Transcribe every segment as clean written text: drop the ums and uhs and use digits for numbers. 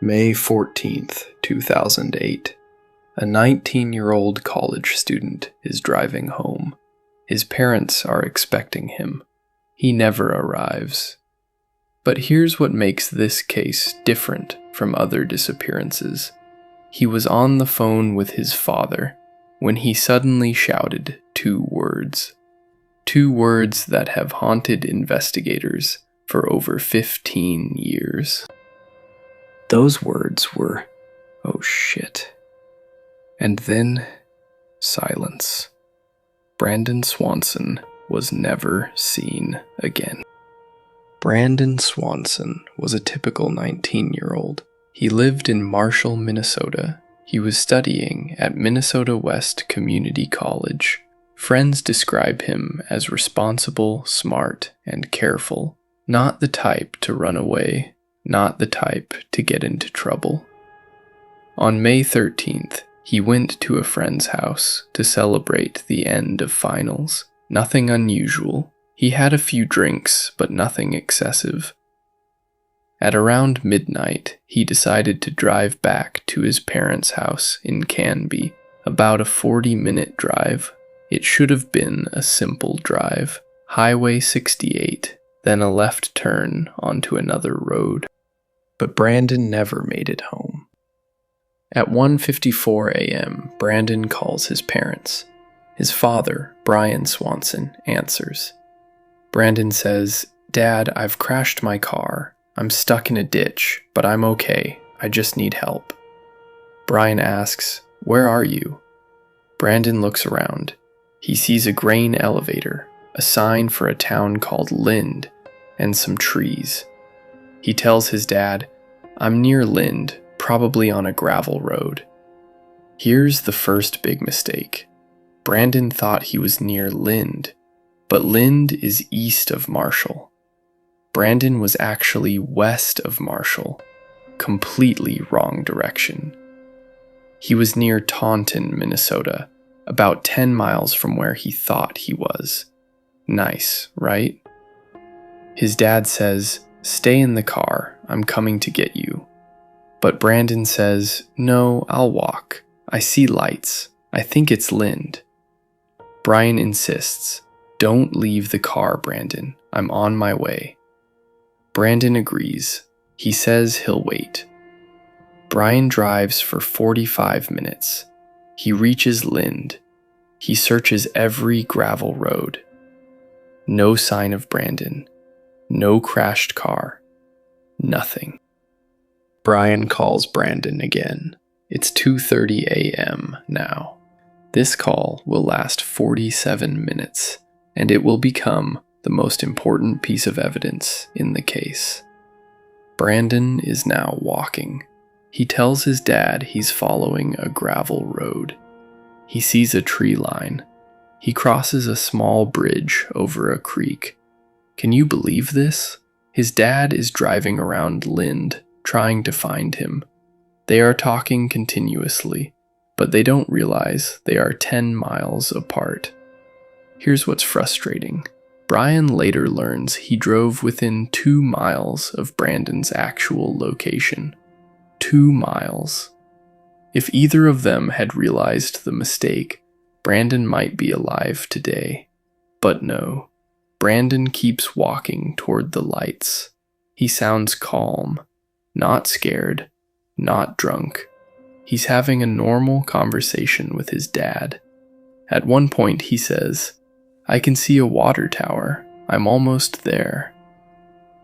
May 14th, 2008. A 19-year-old college student is driving home. His parents are expecting him. He never arrives. But here's what makes this case different from other disappearances. He was on the phone with his father when he suddenly shouted two words. Two words that have haunted investigators for over 15 years. Those words were, "Oh shit." And then, silence. Brandon Swanson was never seen again. Brandon Swanson was a typical 19-year-old. He lived in Marshall, Minnesota. He was studying at Minnesota West Community College. Friends describe him as responsible, smart, and careful. Not the type to run away. Not the type to get into trouble. On May 13th, he went to a friend's house to celebrate the end of finals. Nothing unusual. He had a few drinks, but nothing excessive. At around midnight, he decided to drive back to his parents' house in Canby, about a 40-minute drive. It should have been a simple drive. Highway 68, then a left turn onto another road. But Brandon never made it home. At 1:54 a.m., Brandon calls his parents. His father, Brandon Swanson, answers. Brandon says, "Dad, I've crashed my car. I'm stuck in a ditch, but I'm okay. I just need help." Brian asks, "Where are you?" Brandon looks around. He sees a grain elevator, a sign for a town called Lind, and some trees. He tells his dad, "I'm near Lind, probably on a gravel road." Here's the first big mistake. Brandon thought he was near Lind, but Lind is east of Marshall. Brandon was actually west of Marshall, completely wrong direction. He was near Taunton, Minnesota, about 10 miles from where he thought he was. Nice, right? His dad says, "Stay in the car, I'm coming to get you." But Brandon says, "No, I'll walk. I see lights. I think it's Lind." Brian insists, "Don't leave the car, Brandon. I'm on my way." Brandon agrees. He says he'll wait. Brian drives for 45 minutes. He reaches Lind. He searches every gravel road. No sign of Brandon. No crashed car. Nothing. Brian calls Brandon again. It's 2:30 a.m. now. This call will last 47 minutes, and it will become the most important piece of evidence in the case. Brandon is now walking. He tells his dad he's following a gravel road. He sees a tree line. He crosses a small bridge over a creek. Can you believe this? His dad is driving around Lind, trying to find him. They are talking continuously, but they don't realize they are 10 miles apart. Here's what's frustrating. Brian later learns he drove within 2 miles of Brandon's actual location. 2 miles. If either of them had realized the mistake, Brandon might be alive today. But no. Brandon keeps walking toward the lights. He sounds calm, not scared, not drunk. He's having a normal conversation with his dad. At one point he says, "I can see a water tower. I'm almost there."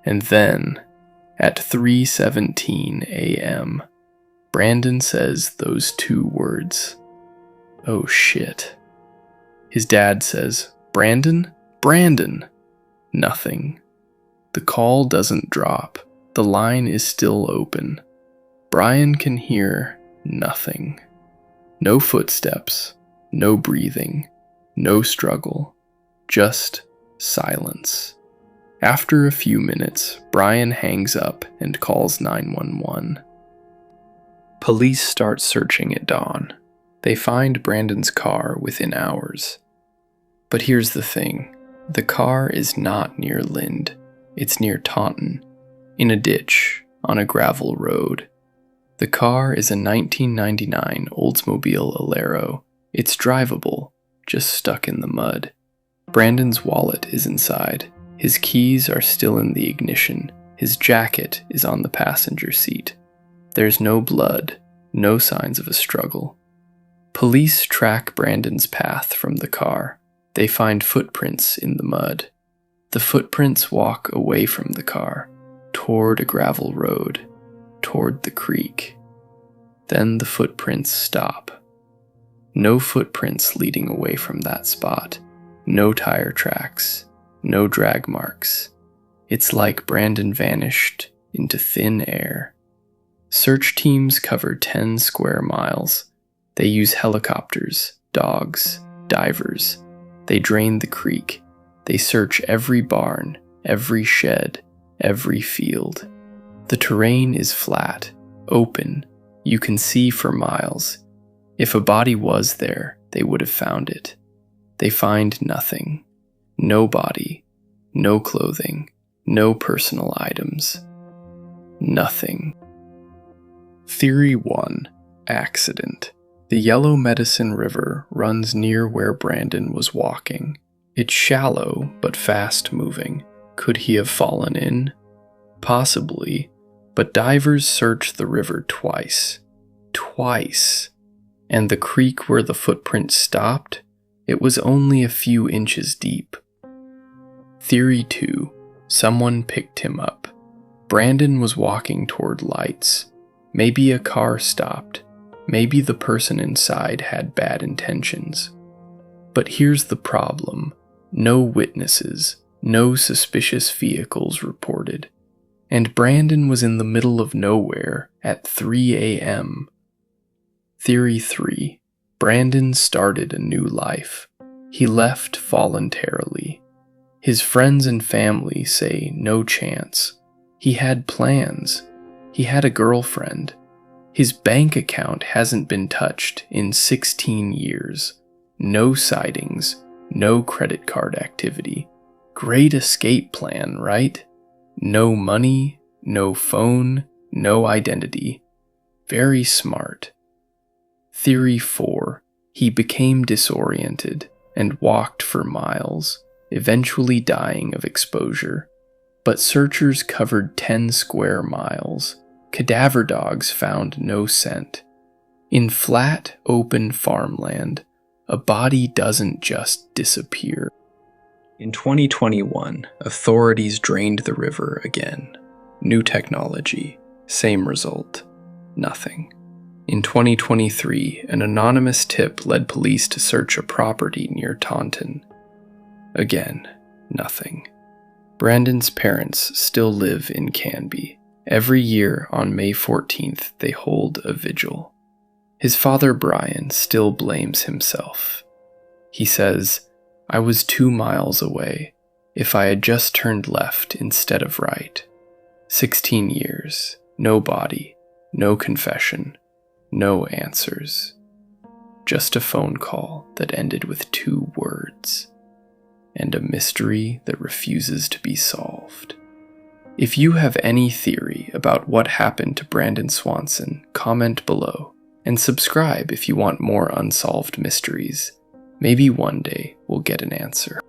And then, at 3:17 a.m., Brandon says those two words. "Oh shit." His dad says, "Brandon? Brandon!" Nothing. The call doesn't drop. The line is still open. Brian can hear nothing. No footsteps, no breathing, no struggle, just silence. After a few minutes, Brian hangs up and calls 911. Police start searching at dawn. They find Brandon's car within hours. But here's the thing. The car is not near Lind. It's near Taunton, in a ditch, on a gravel road. The car is a 1999 Oldsmobile Alero. It's drivable, just stuck in the mud. Brandon's wallet is inside. His keys are still in the ignition. His jacket is on the passenger seat. There's no blood, no signs of a struggle. Police track Brandon's path from the car. They find footprints in the mud. The footprints walk away from the car, toward a gravel road, toward the creek. Then the footprints stop. No footprints leading away from that spot. No tire tracks. No drag marks. It's like Brandon vanished into thin air. Search teams cover 10 square miles. They use helicopters, dogs, divers. They drain the creek. They search every barn, every shed, every field. The terrain is flat, open. You can see for miles. If a body was there, they would have found it. They find nothing. No body, no clothing, no personal items. Nothing. Theory 1. Accident. The Yellow Medicine River runs near where Brandon was walking. It's shallow, but fast-moving. Could he have fallen in? Possibly, but divers searched the river twice. Twice. And the creek where the footprint stopped? It was only a few inches deep. Theory 2. Someone picked him up. Brandon was walking toward lights. Maybe a car stopped. Maybe the person inside had bad intentions. But here's the problem. No witnesses, no suspicious vehicles reported. And Brandon was in the middle of nowhere at 3 a.m. Theory 3. Brandon started a new life. He left voluntarily. His friends and family say no chance. He had plans. He had a girlfriend. His bank account hasn't been touched in 16 years. No sightings, no credit card activity. Great escape plan, right? No money, no phone, no identity. Very smart. Theory 4. He became disoriented and walked for miles, eventually dying of exposure. But searchers covered 10 square miles. Cadaver dogs found no scent. In flat, open farmland, a body doesn't just disappear. In 2021, authorities drained the river again. New technology, same result, nothing. In 2023, an anonymous tip led police to search a property near Taunton. Again, nothing. Brandon's parents still live in Canby. Every year on May 14th, they hold a vigil. His father, Brian, still blames himself. He says, "I was 2 miles away. If I had just turned left instead of right." 16 years, no body, no confession, no answers. Just a phone call that ended with 2 words. And a mystery that refuses to be solved. If you have any theory about what happened to Brandon Swanson, comment below, and subscribe if you want more unsolved mysteries. Maybe one day we'll get an answer.